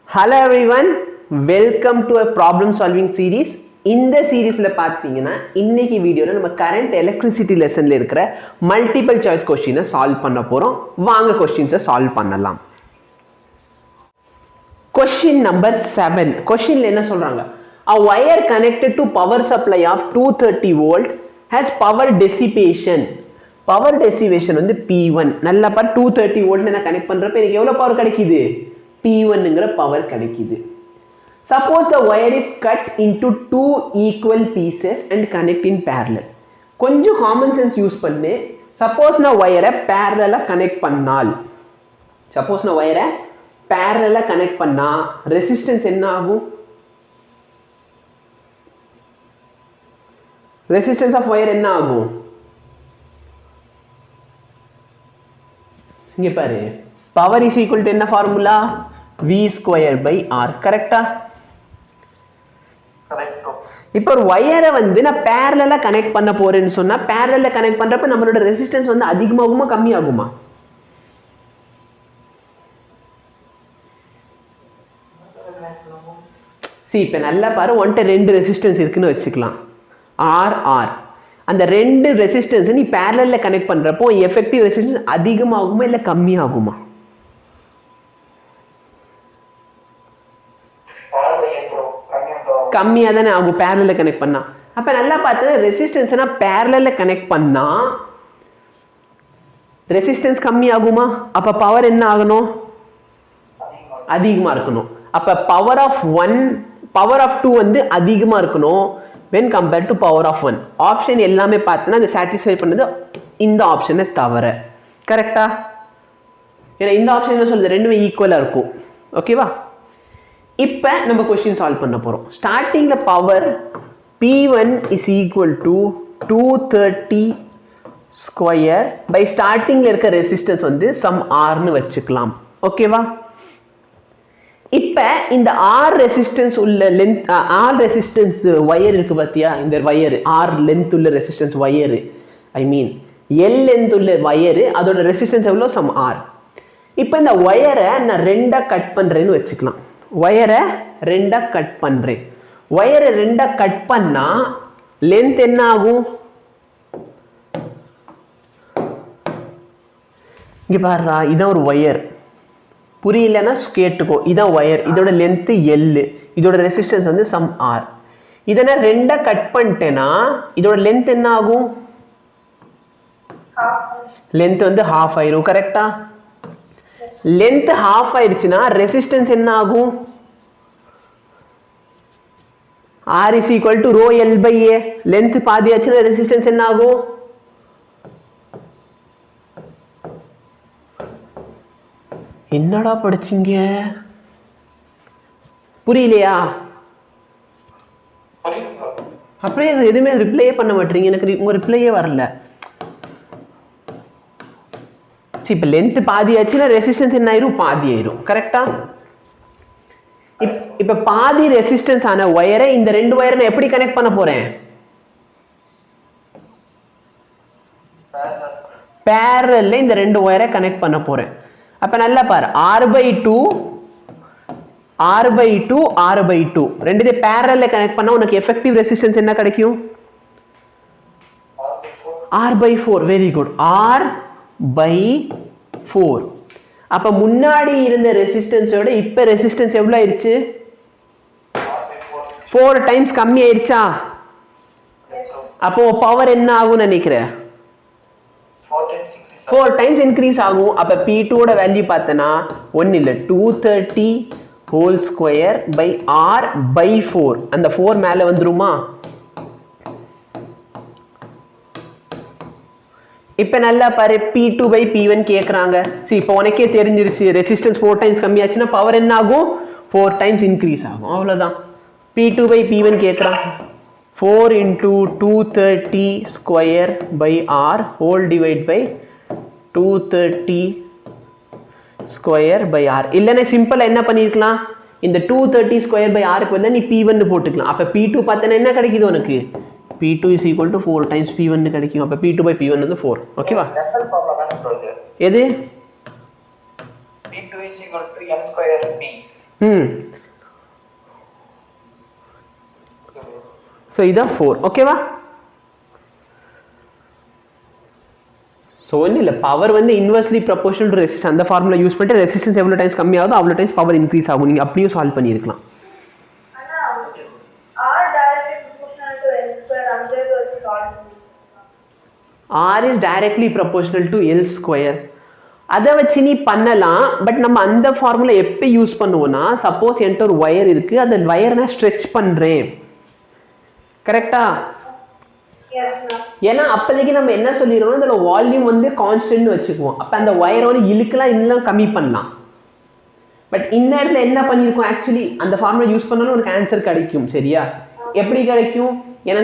Hello everyone, welcome to a problem solving series. இந்த சீரீஸ்ல பாத்தீங்கன்னா இன்னைக்கு வீடியோல நம்ம கரண்ட் எலக்ட்ரிசிட்டி லெசன்ல இருக்கிற மல்டிபிள் சாய்ஸ் क्वेश्चन சால்வ் பண்ண போறோம். வாங்க क्वेश्चंस சால்வ் பண்ணலாம். Question number 7. क्वेश्चनல என்ன சொல்றாங்க? A wire connected to power supply of 230 volt has power dissipation. Power dissipation வந்து P1. நல்லா பாரு 230 volt நான் கனெக்ட் பண்றப்ப எனக்கு எவ்வளவு பவர் கிடைக்குது? P1 ங்கற பவர் கிடைக்குது. Suppose the wire is cut into two equal pieces and connect in parallel. கொஞ்சம் common sense யூஸ் பண்ணு. Suppose நான் wire parallel connect பண்ணால் Suppose நான் wire parallel connect பண்ணா resistance என்ன ஆகும்? Resistance of wire என்ன ஆகும்? இங்க பாரு. Power is equal to என்ன formula? V square by R. கரெக்ட்டா? கரெக்ட். இப்போ ஒரு வயரை வந்து நான் parallel கனெக்ட் பண்ண போறேன்னு சொன்னா parallel கனெக்ட் பண்றப்ப நம்மளோட ரெசிஸ்டன்ஸ் வந்து அதிகமாகுமா கம்மியாகுமா? இப்போ நல்லா பாரு ஒன்ட்ட ரெண்டு ரெசிஸ்டன்ஸ் இருக்குன்னு வெச்சுக்கலாம். R R. அந்த ரெண்டு ரெசிஸ்டன்ஸ் நீ parallel கனெக்ட் பண்றப்போ எஃபெக்டிவ் ரெசிஸ்டன்ஸ் அதிகமாகுமா இல்ல கம்மியாகுமா? கம்மியா தானே ஆகும் parallel கனெக்ட் பண்ணா. அப்ப நல்லா பார்த்தா ரெசிஸ்டன்ஸ்னா parallel கனெக்ட் பண்ணா ரெசிஸ்டன்ஸ் கம்மி ஆகுமா? அப்ப பவர் என்ன ஆகணும்? அதிகமா இருக்கணும். அப்ப பவர் ஆஃப் 1 பவர் ஆஃப் 2 வந்து அதிகமா இருக்கணும் when compared to power of 1. Option எல்லாமே பார்த்தனா அது satisfy பண்ணது இந்த ஆப்ஷனை தவிர. கரெக்ட்டா? ஏன்னா இந்த ஆப்ஷன் என்ன சொல்லுது? ரெண்டுமே ஈக்குவலா இருக்கும். ஓகேவா? இப்போ நம்ம क्वेश्चन சால்வ் பண்ண போறோம். ஸ்டார்டிங்ல power P1 is equal to 230 square by ஸ்டார்டிங்ல இருக்க ரெசிஸ்டன்ஸ் வந்து சம் R னு வெச்சுக்கலாம். ஓகேவா? இப்போ இந்த R ரெசிஸ்டன்ஸ் உள்ள லெந்த் R ரெசிஸ்டன்ஸ் வயர் இருக்கு பாத்தியா? இந்த வயர் R லெந்த் உள்ள resistance wire I mean L length உள்ள வயர் அதோட ரெசிஸ்டன்ஸ் எவ்வளவு? Sum R. இப்போ இந்த வயரை நான் ரெண்டா கட் பண்றேன்னு வெச்சுக்கலாம். வயரை ரெண்டா கட் பண்றேன். வயரை ரெண்டா கட் பண்ணா லெந்த் என்ன ஆகும்? இங்க பாருடா, இதான் ஒரு வயர். புரியலன்னா கேட்டுக்கோ. இதான் வயர், இதோட லெந்த் L, இதோட ரெசிஸ்டன்ஸ் வந்து சம் R. இதை நான் ரெண்டா கட் பண்ணிட்டேன்னா இதோட லெந்த் என்ன ஆகும்? லெந்த் வந்து half ஆயிரும். கரெக்டா? லெந்த் half ஆயிருச்சுன்னா ரெசிஸ்டன்ஸ் என்ன ஆகும்? R is equal to rho L by A. Length பாதி ஆச்சுன்னா ரெசிஸ்டன்ஸ் என்ன ஆகும்? என்னடா படிச்சீங்க? புரியலையா? அப்படியே எதுவுமே ரிப்ளையே பண்ண மாட்டீங்க. எனக்கு உங்க ரிப்ளையே வரல. இப்போ லெந்த் பாதி ஆச்சுன்னா ரெசிஸ்டன்ஸ் என்ன ஆயிரும்? பாதி ஆயிரும். கரெக்டா? இப்போ பாதி ரெசிஸ்டன்ஸ் ஆன வயரை இந்த ரெண்டு வயரை நான் எப்படி கனெக்ட் பண்ண போறேன்? parallel இந்த ரெண்டு வயரை கனெக்ட் பண்ண போறேன். அப்ப நல்லா பாரு, R/2 R/2 R/2 ரெண்டுமே parallel கனெக்ட் பண்ணா உனக்கு எஃபெக்டிவ் ரெசிஸ்டன்ஸ் என்ன கிடைக்கும்? R/4. Very good. R/4. அப்ப முன்னாடி இருந்த ரெசிஸ்டன்ஸோட இப்ப ரெசிஸ்டன்ஸ் எவ்வளவு ஆயிருச்சு? 4 டைம்ஸ் கம்மி ஆயிருச்சா? அப்போ பவர் என்ன ஆகும் நினைக்கிறேன்? 4 டைம்ஸ் இன்க்ரீஸ் ஆகும். அப்ப P2 ஓட வேல்யூ பார்த்தனா 1 இல்ல 230 ஹோல் ஸ்கொயர் பை R/4. அந்த 4 மேல வந்துருமா? இப்போ நல்லா பாரு, P2 by P1 கேக்குறாங்க. சரி, இப்போ உனக்கே தெரிஞ்சிருச்சு ரெசிஸ்டன்ஸ் 4 டைம்ஸ் கம்மியாச்சுன்னா பவர் என்ன ஆகும்? 4 டைம்ஸ் இன்க்ரீஸ் ஆகும். அவ்வளவுதான். P2 by P1 கேக்குறாங்க. 4 into 230 square by R whole divide by 230 square by R. இல்லைன்னா சிம்பிளா என்ன பண்ணிருக்கலாம்? இந்த 230 ஸ்கொயர் by R க்கு வந்து நீ P1 போட்டுக்கலாம். அப்ப P2 பார்த்தனா என்ன கிடைக்குது உனக்கு? P2 is equal to 4 times P1 கிடைக்கும். அப்ப P2 by P1 வந்து 4. ஓகேவா? எது? P2 is equal to n square P. So இதான் 4 ஓகேவா? ஸோ ஒன்றும் இல்லை, பவர் வந்து இன்வெர்ஸ்லி ப்ரொபோர்ஷனல் டு ரெசிஸ்டன்ஸ் அந்த ஃபார்முலா யூஸ் பண்ணிட்டு ரெசிஸ்டன்ஸ் எவ்வளோ டைம்ஸ் கம்மியாகுதோ அவ்வளோ டைம்ஸ் பவர் இன்க்ரீஸ் ஆகும். நீங்கள் அப்படியும் சால்வ் பண்ணியிருக்கலாம். R is directly proportional to L square. அதை வச்சு நீ பண்ணலாம். பட் நம்ம அந்த ஃபார்முலா எப்போ யூஸ் பண்ணுவோம்னா, சப்போஸ் என்கிட்ட ஒரு ஒயர் இருக்கு, அந்த ஒயரை நான் ஸ்ட்ரெச் பண்றேன், கரெக்டா? ஏன்னா அப்போதைக்கு நம்ம என்ன சொல்லிடுவோம், இதோட வால்யூம் வந்து கான்ஸ்டன்ட் வச்சுக்குவோம். அப்போ அந்த ஒயரோட இழுக்கலாம், இன்னும் கம்மி பண்ணலாம். பட் இந்த இடத்துல என்ன பண்ணியிருக்கோம், ஆக்சுவலி அந்த ஃபார்முலா யூஸ் பண்ணாலும் உனக்கு ஆன்சர் கிடைக்கும். சரியா? எப்படி கிடைக்கும்? ஏன்னா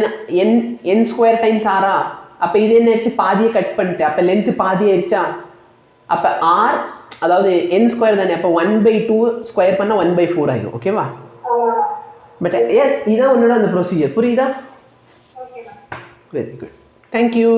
n ஸ்கொயர் டைம்ஸ் ஆரா, அப்போ இது என்ன ஆயிடுச்சு, பாதியை கட் பண்ணிட்டு, அப்போ லென்த் பாதி ஆயிடுச்சா? அப்போ r அதாவது n ஸ்கொயர் தானே, அப்போ 1/2 ஸ்கொயர் பண்ணால் 1/4 ஆகிடும். ஓகேவா? பட் எஸ், இதான் உன்னோட அந்த ப்ரொசீஜர். புரியுதா? Very good, thank you.